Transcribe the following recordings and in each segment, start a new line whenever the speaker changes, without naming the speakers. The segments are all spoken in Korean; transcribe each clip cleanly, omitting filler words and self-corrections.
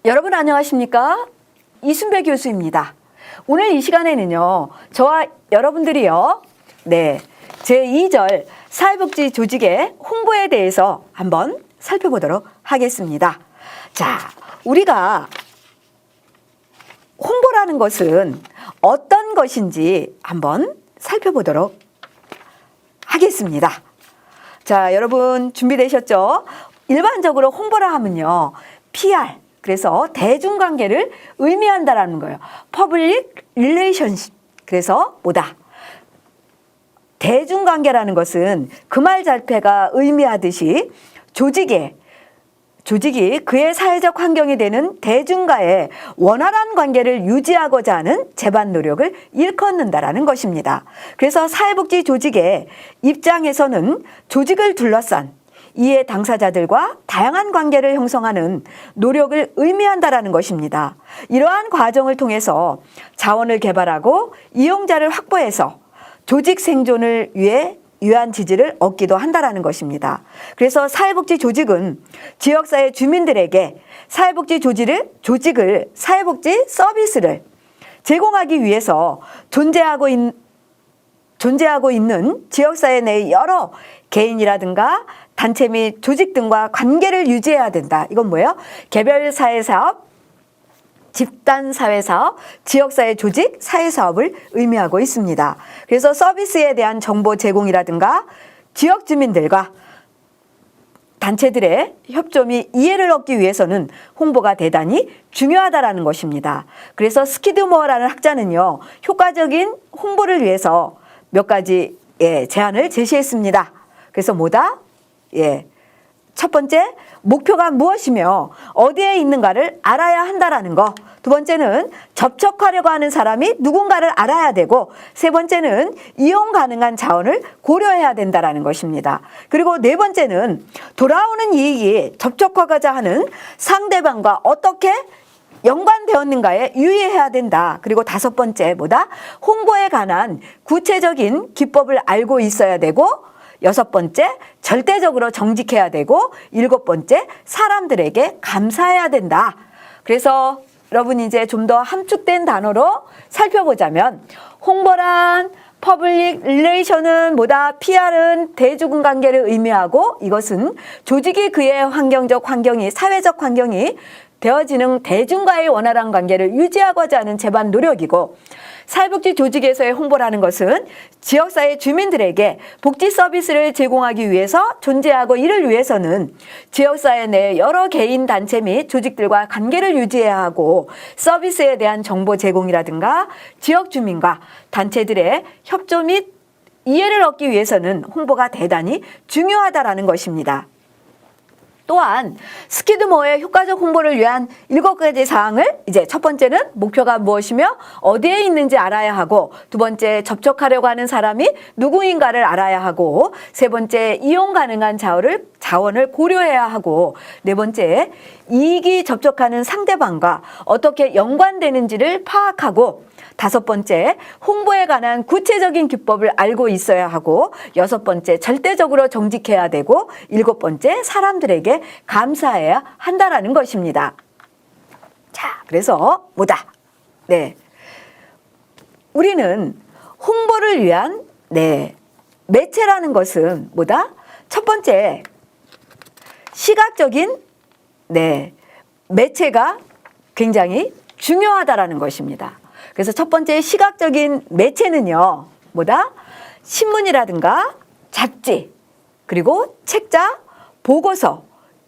여러분 안녕하십니까? 이순배 교수입니다. 오늘 이 시간에는요, 저와 여러분들이요, 제2절 사회복지 조직의 홍보에 대해서 한번 살펴보도록 하겠습니다. 자, 우리가 홍보라는 것은 어떤 것인지 한번 살펴보도록 하겠습니다. 자, 여러분 준비되셨죠? 일반적으로 홍보라 하면요, PR, 그래서 대중관계를 의미한다라는 거예요. Public Relationship. 그래서 뭐다? 대중관계라는 것은 그 말 자체가 의미하듯이 조직이 그의 사회적 환경이 되는 대중과의 원활한 관계를 유지하고자 하는 제반 노력을 일컫는다라는 것입니다. 그래서 사회복지 조직의 입장에서는 조직을 둘러싼 이해 당사자들과 다양한 관계를 형성하는 노력을 의미한다라는 것입니다. 이러한 과정을 통해서 자원을 개발하고 이용자를 확보해서 조직 생존을 위해 유한 지지를 얻기도 한다라는 것입니다. 그래서 사회복지 조직은 지역사회 주민들에게 조직을 사회복지 서비스를 제공하기 위해서 존재하고 있는 지역사회 내의 여러 개인이라든가 단체 및 조직 등과 관계를 유지해야 된다. 이건 뭐예요? 개별 사회사업, 집단사회사업, 지역사회 조직, 사회사업을 의미하고 있습니다. 그래서 서비스에 대한 정보 제공이라든가 지역 주민들과 단체들의 협조 및 이해를 얻기 위해서는 홍보가 대단히 중요하다라는 것입니다. 그래서 스키드모어라는 학자는요, 효과적인 홍보를 위해서 몇 가지 제안을 제시했습니다. 그래서 뭐다? 첫 번째, 목표가 무엇이며 어디에 있는가를 알아야 한다라는 거. 두 번째는 접촉하려고 하는 사람이 누군가를 알아야 되고, 세 번째는 이용 가능한 자원을 고려해야 된다라는 것입니다. 그리고 네 번째는 돌아오는 이익이 접촉하고자 하는 상대방과 어떻게 연관되었는가에 유의해야 된다. 그리고 다섯 번째, 홍보에 관한 구체적인 기법을 알고 있어야 되고, 여섯 번째, 절대적으로 정직해야 되고, 일곱 번째, 사람들에게 감사해야 된다. 그래서 여러분 이제 좀 더 함축된 단어로 살펴보자면, 홍보란 퍼블릭 릴레이션은 PR은 대중관계를 의미하고, 이것은 조직이 그의 사회적 환경이 되어지는 대중과의 원활한 관계를 유지하고자 하는 제반 노력이고, 사회복지 조직에서의 홍보라는 것은 지역사회 주민들에게 복지 서비스를 제공하기 위해서 존재하고 이를 위해서는 지역사회 내 여러 개인 단체 및 조직들과 관계를 유지해야 하고, 서비스에 대한 정보 제공이라든가 지역 주민과 단체들의 협조 및 이해를 얻기 위해서는 홍보가 대단히 중요하다라는 것입니다. 또한 스키드모어의 효과적 홍보를 위한 7가지 사항을 이제 첫 번째는 목표가 무엇이며 어디에 있는지 알아야 하고, 두 번째 접촉하려고 하는 사람이 누구인가를 알아야 하고, 세 번째 이용 가능한 자원을 고려해야 하고, 네 번째 이익이 접촉하는 상대방과 어떻게 연관되는지를 파악하고, 다섯 번째, 홍보에 관한 구체적인 기법을 알고 있어야 하고, 여섯 번째, 절대적으로 정직해야 되고, 일곱 번째, 사람들에게 감사해야 한다라는 것입니다. 자, 그래서 우리는 홍보를 위한 매체라는 것은 첫 번째, 시각적인 매체가 굉장히 중요하다라는 것입니다. 그래서 첫 번째 시각적인 매체는요, 신문이라든가 잡지, 그리고 책자, 보고서,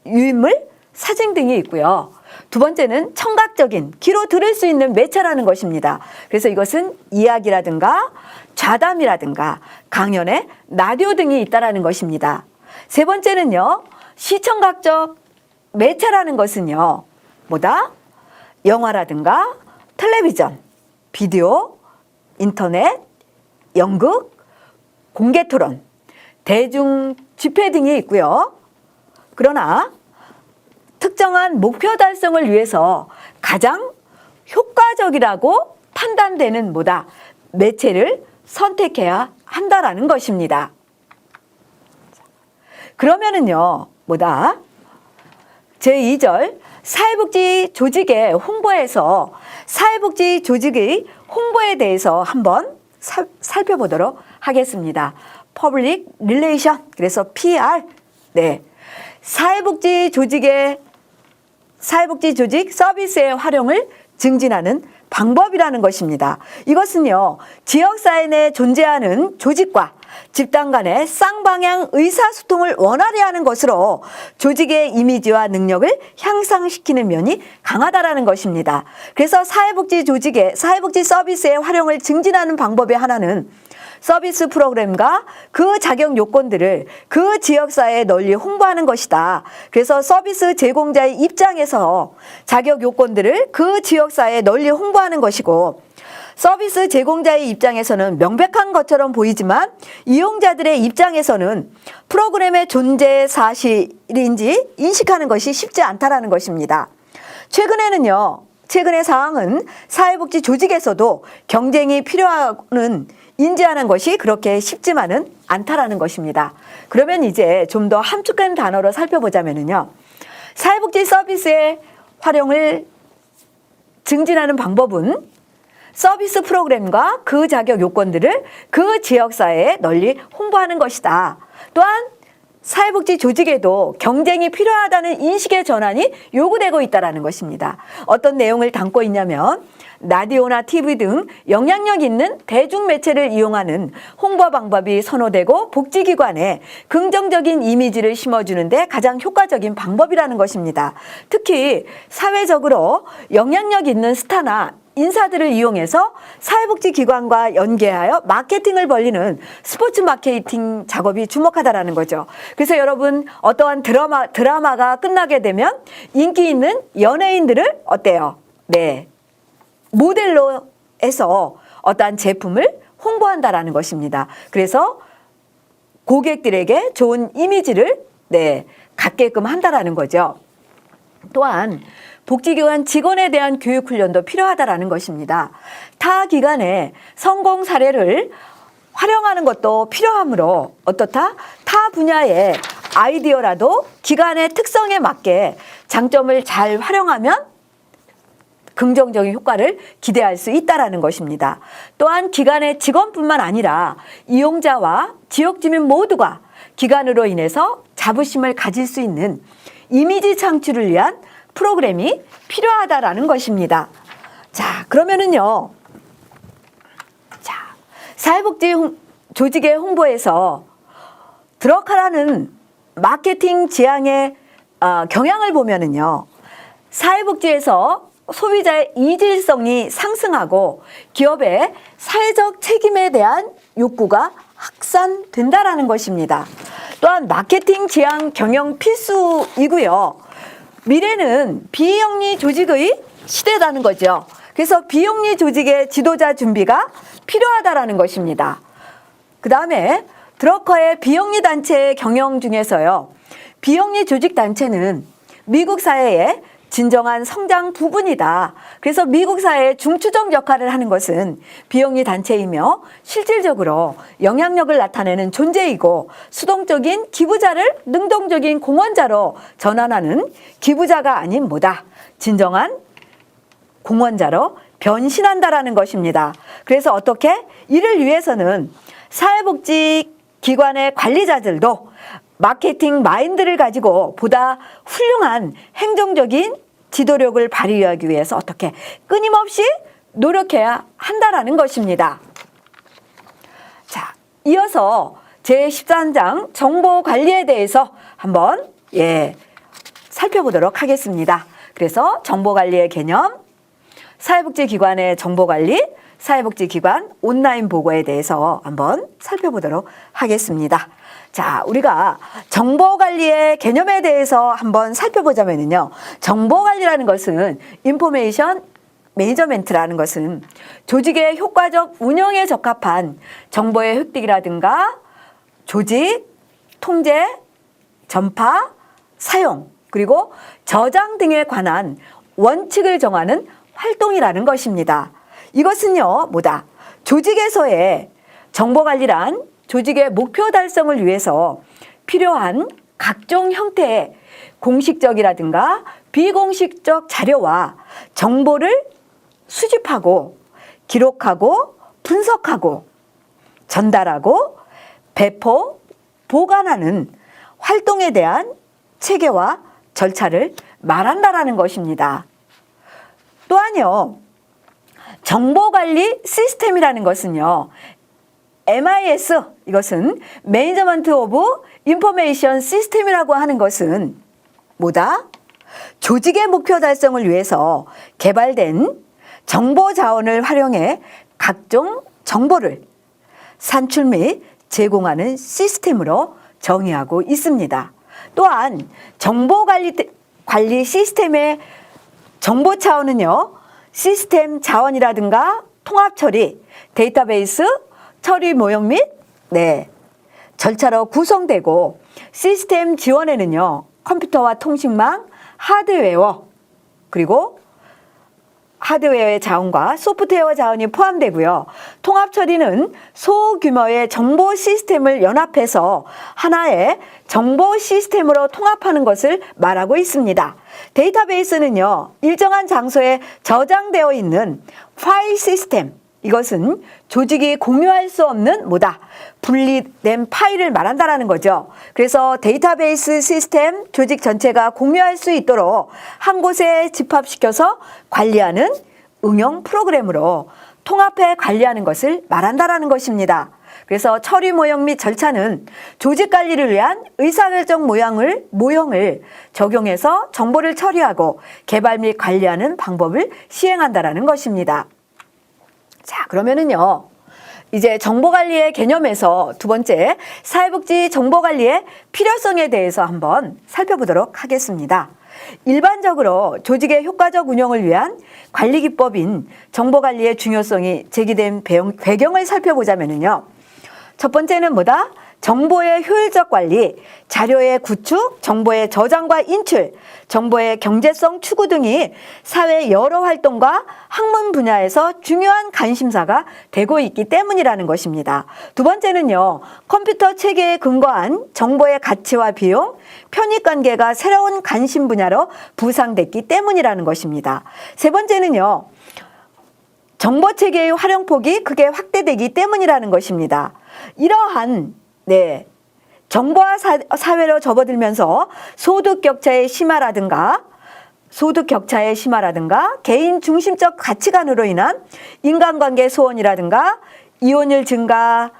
유인물, 사진 등이 있고요. 두 번째는 청각적인, 귀로 들을 수 있는 매체라는 것입니다. 그래서 이것은 이야기라든가 좌담이라든가 강연회, 라디오 등이 있다라는 것입니다. 세 번째는요, 시청각적 매체라는 것은요, 영화라든가 텔레비전, 비디오, 인터넷, 연극, 공개토론, 대중 집회 등이 있고요. 그러나 특정한 목표 달성을 위해서 가장 효과적이라고 판단되는 매체를 선택해야 한다라는 것입니다. 그러면은요, 제2절 사회복지 조직의 홍보에서 사회복지 조직의 홍보에 대해서 한번 살펴보도록 하겠습니다. Public Relation, 그래서 PR. 네. 사회복지 조직 서비스의 활용을 증진하는 방법이라는 것입니다. 이것은요, 지역사회 내에 존재하는 조직과 집단 간의 쌍방향 의사소통을 원활히 하는 것으로 조직의 이미지와 능력을 향상시키는 면이 강하다라는 것입니다. 그래서 사회복지 서비스의 활용을 증진하는 방법의 하나는 서비스 프로그램과 그 자격 요건들을 그 지역사회에 널리 홍보하는 것이다. 그래서 서비스 제공자의 입장에서 자격 요건들을 그 지역사회에 널리 홍보하는 것이고, 서비스 제공자의 입장에서는 명백한 것처럼 보이지만 이용자들의 입장에서는 프로그램의 존재 사실인지 인식하는 것이 쉽지 않다라는 것입니다. 최근의 상황은 사회복지 조직에서도 경쟁이 필요하는 인지하는 것이 그렇게 쉽지만은 않다라는 것입니다. 그러면 이제 좀 더 함축된 단어로 살펴보자면요. 사회복지 서비스의 활용을 증진하는 방법은 서비스 프로그램과 그 자격 요건들을 그 지역사회에 널리 홍보하는 것이다. 또한 사회복지 조직에도 경쟁이 필요하다는 인식의 전환이 요구되고 있다는 것입니다. 어떤 내용을 담고 있냐면 라디오나 TV 등 영향력 있는 대중매체를 이용하는 홍보 방법이 선호되고 복지기관에 긍정적인 이미지를 심어주는 데 가장 효과적인 방법이라는 것입니다. 특히 사회적으로 영향력 있는 스타나 인사들을 이용해서 사회복지기관과 연계하여 마케팅을 벌리는 스포츠 마케팅 작업이 주목하다라는 거죠. 그래서 여러분, 어떠한 드라마가 끝나게 되면 인기 있는 연예인들을 어때요? 네, 모델로 해서 어떠한 제품을 홍보한다라는 것입니다. 그래서 고객들에게 좋은 이미지를 갖게끔 한다라는 거죠. 또한 복지기관 직원에 대한 교육 훈련도 필요하다라는 것입니다. 타 기관의 성공 사례를 활용하는 것도 필요하므로 어떻다? 타 분야의 아이디어라도 기관의 특성에 맞게 장점을 잘 활용하면 긍정적인 효과를 기대할 수 있다라는 것입니다. 또한 기관의 직원뿐만 아니라 이용자와 지역 주민 모두가 기관으로 인해서 자부심을 가질 수 있는 이미지 창출을 위한 프로그램이 필요하다라는 것입니다. 자, 그러면은요. 자, 사회복지 조직의 홍보에서 들어가라는 마케팅 지향의 경향을 보면은요. 사회복지에서 소비자의 이질성이 상승하고 기업의 사회적 책임에 대한 욕구가 확산된다라는 것입니다. 또한 마케팅 지향 경영 필수이고요. 미래는 비영리 조직의 시대라는 거죠. 그래서 비영리 조직의 지도자 준비가 필요하다라는 것입니다. 그 다음에 드러커의 비영리 단체의 경영 중에서요. 비영리 조직 단체는 미국 사회의 진정한 성장 부분이다. 그래서 미국 사회의 중추적 역할을 하는 것은 비영리 단체이며 실질적으로 영향력을 나타내는 존재이고 수동적인 기부자를 능동적인 공헌자로 전환하는 기부자가 아닌 진정한 공헌자로 변신한다라는 것입니다. 그래서 어떻게? 이를 위해서는 사회복지 기관의 관리자들도 마케팅 마인드를 가지고 보다 훌륭한 행정적인 지도력을 발휘하기 위해서 어떻게 끊임없이 노력해야 한다라는 것입니다. 자, 이어서 제13장 정보관리에 대해서 한번 살펴보도록 하겠습니다. 그래서 정보관리의 개념, 사회복지기관의 정보관리, 사회복지기관 온라인 보고에 대해서 한번 살펴보도록 하겠습니다. 자, 우리가 정보관리의 개념에 대해서 한번 살펴보자면요. 정보관리라는 것은 인포메이션 매니저멘트라는 것은 조직의 효과적 운영에 적합한 정보의 획득이라든가 조직, 통제, 전파, 사용, 그리고 저장 등에 관한 원칙을 정하는 활동이라는 것입니다. 이것은요, 조직에서의 정보관리란 조직의 목표 달성을 위해서 필요한 각종 형태의 공식적이라든가 비공식적 자료와 정보를 수집하고 기록하고 분석하고 전달하고 배포, 보관하는 활동에 대한 체계와 절차를 말한다라는 것입니다. 또한요, 정보관리 시스템이라는 것은요, MIS, 이것은 매니저먼트 오브 인포메이션 시스템이라고 하는 것은 뭐다? 조직의 목표 달성을 위해서 개발된 정보 자원을 활용해 각종 정보를 산출 및 제공하는 시스템으로 정의하고 있습니다. 또한 정보관리 시스템의 정보 차원은요, 시스템 자원이라든가 통합 처리, 데이터베이스, 처리 모형 및 절차로 구성되고, 시스템 지원에는요, 컴퓨터와 통신망, 하드웨어, 그리고 하드웨어의 자원과 소프트웨어 자원이 포함되고요. 통합 처리는 소규모의 정보 시스템을 연합해서 하나의 정보 시스템으로 통합하는 것을 말하고 있습니다. 데이터베이스는요, 일정한 장소에 저장되어 있는 파일 시스템, 이것은 조직이 공유할 수 없는 뭐다? 분리된 파일을 말한다라는 거죠. 그래서 데이터베이스 시스템 조직 전체가 공유할 수 있도록 한 곳에 집합시켜서 관리하는 응용 프로그램으로 통합해 관리하는 것을 말한다라는 것입니다. 그래서 처리 모형 및 절차는 조직 관리를 위한 의사결정 모형을 적용해서 정보를 처리하고 개발 및 관리하는 방법을 시행한다라는 것입니다. 자, 그러면은요, 이제 정보관리의 개념에서 두 번째, 사회복지 정보관리의 필요성에 대해서 한번 살펴보도록 하겠습니다. 일반적으로 조직의 효과적 운영을 위한 관리 기법인 정보관리의 중요성이 제기된 배경을 살펴보자면요, 첫 번째는 뭐다? 정보의 효율적 관리, 자료의 구축, 정보의 저장과 인출, 정보의 경제성 추구 등이 사회 여러 활동과 학문 분야에서 중요한 관심사가 되고 있기 때문이라는 것입니다. 두 번째는요, 컴퓨터 체계에 근거한 정보의 가치와 비용, 편익관계가 새로운 관심 분야로 부상됐기 때문이라는 것입니다. 세 번째는요, 정보체계의 활용폭이 크게 확대되기 때문이라는 것입니다. 이러한 정보화 사회로 접어들면서 소득 격차의 심화라든가 개인 중심적 가치관으로 인한 인간관계 소원이라든가 이혼율 증가,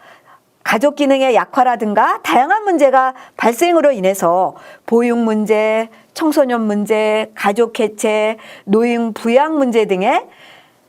가족 기능의 약화라든가 다양한 문제가 발생으로 인해서 보육 문제, 청소년 문제, 가족 해체, 노인 부양 문제 등의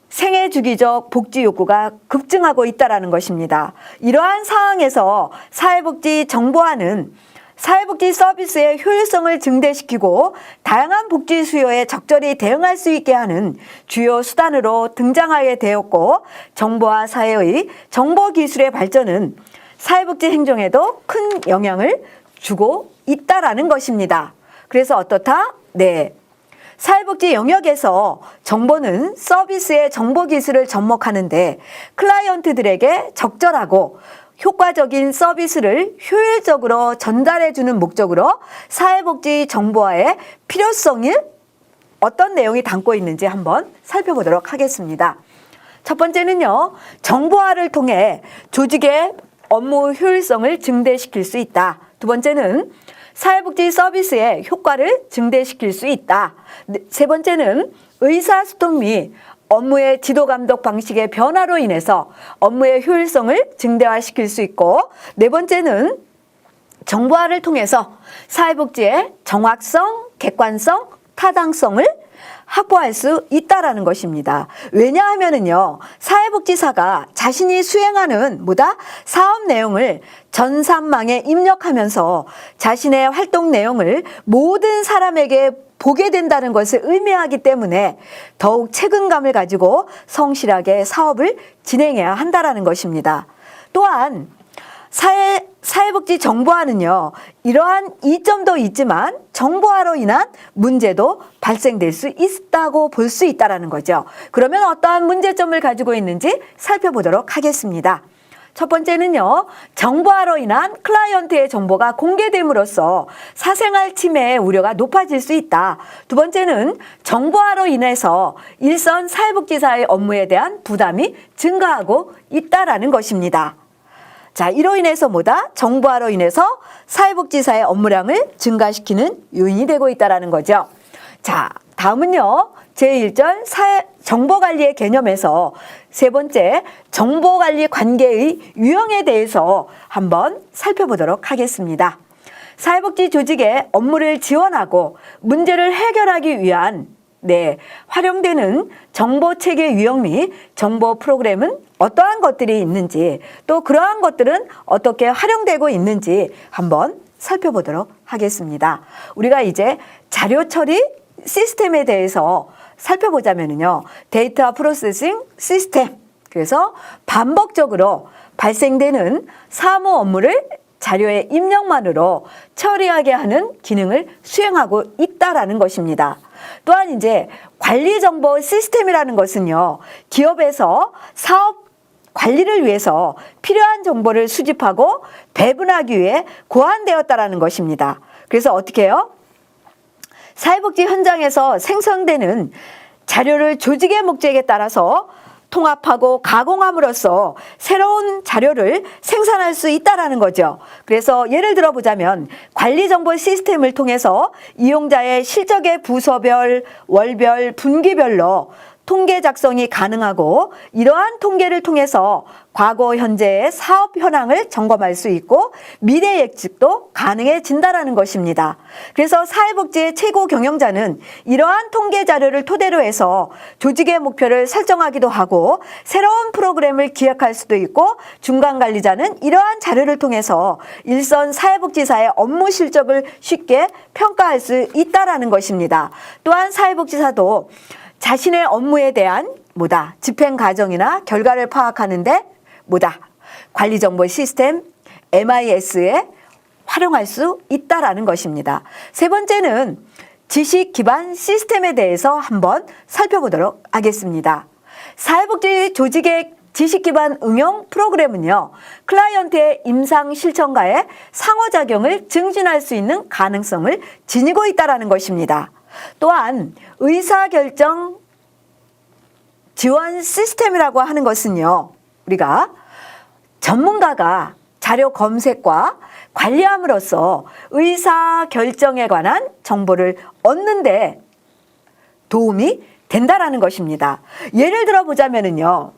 생애 주기적 복지 욕구가 급증하고 있다는 것입니다. 이러한 상황에서 사회복지 정보화는 사회복지 서비스의 효율성을 증대시키고 다양한 복지 수요에 적절히 대응할 수 있게 하는 주요 수단으로 등장하게 되었고, 정보화 사회의 정보기술의 발전은 사회복지 행정에도 큰 영향을 주고 있다는 것입니다. 그래서 어떻다? 사회복지 영역에서 정보는 서비스의 정보기술을 접목하는데 클라이언트들에게 적절하고 효과적인 서비스를 효율적으로 전달해주는 목적으로 사회복지 정보화의 필요성이 어떤 내용이 담고 있는지 한번 살펴보도록 하겠습니다. 첫 번째는요, 정보화를 통해 조직의 업무 효율성을 증대시킬 수 있다. 두 번째는 사회복지 서비스의 효과를 증대시킬 수 있다. 세 번째는 의사소통 및 업무의 지도감독 방식의 변화로 인해서 업무의 효율성을 증대화시킬 수 있고, 네 번째는 정보화를 통해서 사회복지의 정확성, 객관성, 타당성을 확보할 수 있다라는 것입니다. 왜냐하면은요, 사회복지사가 자신이 수행하는 사업 내용을 전산망에 입력하면서 자신의 활동 내용을 모든 사람에게 보게 된다는 것을 의미하기 때문에 더욱 책임감을 가지고 성실하게 사업을 진행해야 한다는 것입니다. 또한 사회복지 정보화는요, 이러한 이점도 있지만 정보화로 인한 문제도 발생될 수 있다고 볼 수 있다는 거죠. 그러면 어떠한 문제점을 가지고 있는지 살펴보도록 하겠습니다. 첫 번째는요, 정보화로 인한 클라이언트의 정보가 공개됨으로써 사생활 침해의 우려가 높아질 수 있다. 두 번째는 정보화로 인해서 일선 사회복지사의 업무에 대한 부담이 증가하고 있다라는 것입니다. 자, 이로 인해서 뭐다? 정보화로 인해서 사회복지사의 업무량을 증가시키는 요인이 되고 있다는 거죠. 자, 다음은요, 제1절 정보관리의 개념에서 세 번째, 정보관리 관계의 유형에 대해서 한번 살펴보도록 하겠습니다. 사회복지 조직의 업무를 지원하고 문제를 해결하기 위한 활용되는 정보체계 유형 및 정보 프로그램은 어떠한 것들이 있는지, 또 그러한 것들은 어떻게 활용되고 있는지 한번 살펴보도록 하겠습니다. 우리가 이제 자료 처리 시스템에 대해서 살펴보자면요, 데이터 프로세싱 시스템, 그래서 반복적으로 발생되는 사무 업무를 자료의 입력만으로 처리하게 하는 기능을 수행하고 있다라는 것입니다. 또한 이제 관리정보 시스템이라는 것은요, 기업에서 사업 관리를 위해서 필요한 정보를 수집하고 배분하기 위해 고안되었다라는 것입니다. 그래서 어떻게 해요? 사회복지 현장에서 생성되는 자료를 조직의 목적에 따라서 통합하고 가공함으로써 새로운 자료를 생산할 수 있다는 거죠. 그래서 예를 들어 보자면 관리정보 시스템을 통해서 이용자의 실적의 부서별, 월별, 분기별로 통계 작성이 가능하고, 이러한 통계를 통해서 과거, 현재의 사업 현황을 점검할 수 있고 미래 예측도 가능해진다는 것입니다. 그래서 사회복지의 최고 경영자는 이러한 통계 자료를 토대로 해서 조직의 목표를 설정하기도 하고 새로운 프로그램을 기획할 수도 있고, 중간 관리자는 이러한 자료를 통해서 일선 사회복지사의 업무 실적을 쉽게 평가할 수 있다는 것입니다. 또한 사회복지사도 자신의 업무에 대한 집행 과정이나 결과를 파악하는데 관리정보 시스템 MIS에 활용할 수 있다라는 것입니다. 세 번째는 지식 기반 시스템에 대해서 한번 살펴보도록 하겠습니다. 사회복지 조직의 지식 기반 응용 프로그램은요, 클라이언트의 임상 실천과의 상호작용을 증진할 수 있는 가능성을 지니고 있다는 것입니다. 또한 의사결정 지원 시스템이라고 하는 것은요, 우리가 전문가가 자료 검색과 관리함으로써 의사결정에 관한 정보를 얻는데 도움이 된다라는 것입니다. 예를 들어 보자면은요,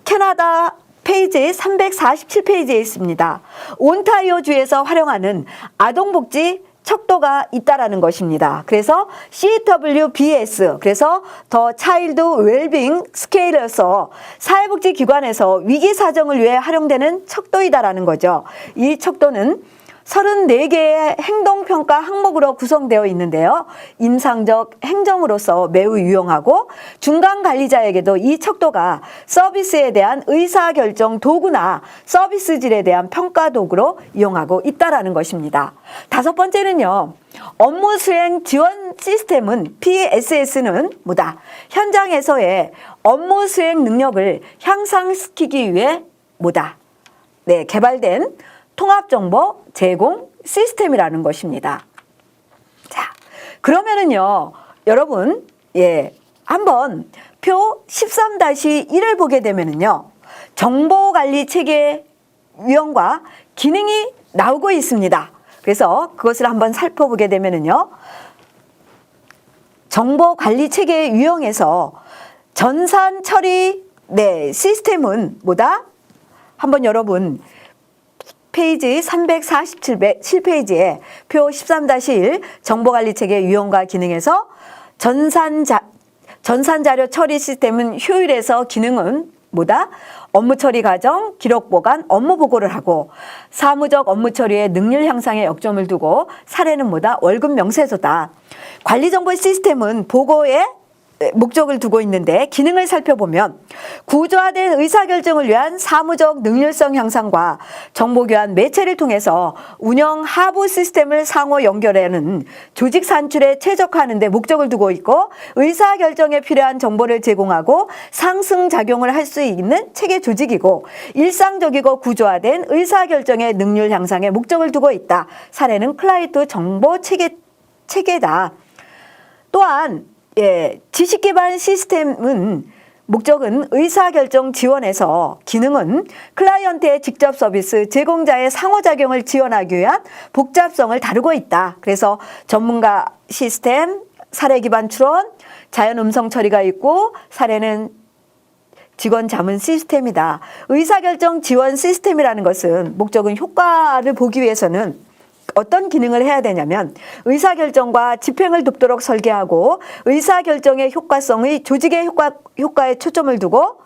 캐나다 페이지 347페이지에 있습니다. 온타이오주에서 활용하는 아동복지 척도가 있다라는 것입니다. 그래서 CWBS, 그래서 더 차일드 웰빙 스케일에서 사회복지 기관에서 위기 사정을 위해 활용되는 척도이다라는 거죠. 이 척도는 34개의 행동평가 항목으로 구성되어 있는데요, 임상적 행정으로서 매우 유용하고 중간 관리자에게도 이 척도가 서비스에 대한 의사결정 도구나 서비스질에 대한 평가 도구로 이용하고 있다는 것입니다. 다섯 번째는요, 업무 수행 지원 시스템은 PSS는 현장에서의 업무 수행 능력을 향상시키기 위해 개발된 통합정보 제공 시스템이라는 것입니다. 자, 그러면은요, 여러분, 한번 표 13-1을 보게 되면은요, 정보관리 체계 유형과 기능이 나오고 있습니다. 그래서 그것을 한번 살펴보게 되면은요, 정보관리 체계 유형에서 전산 처리 시스템은 한번 여러분 페이지 347페이지에 표 13-1 정보관리체계 유형과 기능에서 전산자료 처리 시스템은 효율에서 기능은 업무 처리 과정, 기록 보관, 업무 보고를 하고, 사무적 업무 처리의 능률 향상에 역점을 두고, 사례는 월급 명세서다. 관리정보 시스템은 보고의 목적을 두고 있는데 기능을 살펴보면 구조화된 의사결정을 위한 사무적 능률성 향상과 정보교환 매체를 통해서 운영 하부 시스템을 상호 연결하는 조직 산출에 최적화하는 데 목적을 두고 있고 의사결정에 필요한 정보를 제공하고 상승작용을 할 수 있는 체계 조직이고 일상적이고 구조화된 의사결정의 능률 향상에 목적을 두고 있다. 사례는 클라이트 정보 체계다. 또한 지식 기반 시스템은 목적은 의사결정 지원에서 기능은 클라이언트의 직접 서비스 제공자의 상호작용을 지원하기 위한 복잡성을 다루고 있다. 그래서 전문가 시스템, 사례 기반 추론, 자연 음성 처리가 있고 사례는 직원 자문 시스템이다. 의사결정 지원 시스템이라는 것은 목적은 효과를 보기 위해서는 어떤 기능을 해야 되냐면 의사결정과 집행을 돕도록 설계하고 의사결정의 효과성의 조직의 효과에 초점을 두고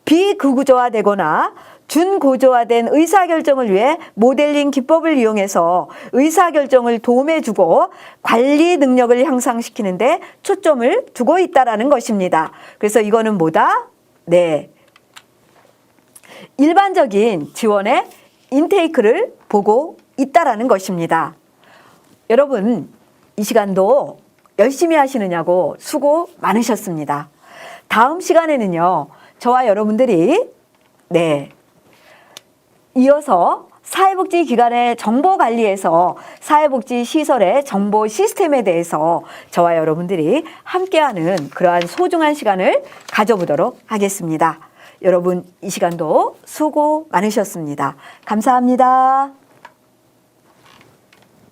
비구조화되거나 준구조화된 의사결정을 위해 모델링 기법을 이용해서 의사결정을 도움해주고 관리 능력을 향상시키는 데 초점을 두고 있다는 것입니다. 그래서 이거는 뭐다? 네, 일반적인 지원의 인테이크를 보고 있다라는 것입니다. 여러분, 이 시간도 열심히 하시느냐고 수고 많으셨습니다. 다음 시간에는요, 저와 여러분들이 이어서 사회복지기관의 정보관리에서 사회복지시설의 정보 시스템에 대해서 저와 여러분들이 함께하는 그러한 소중한 시간을 가져보도록 하겠습니다. 여러분, 이 시간도 수고 많으셨습니다. 감사합니다.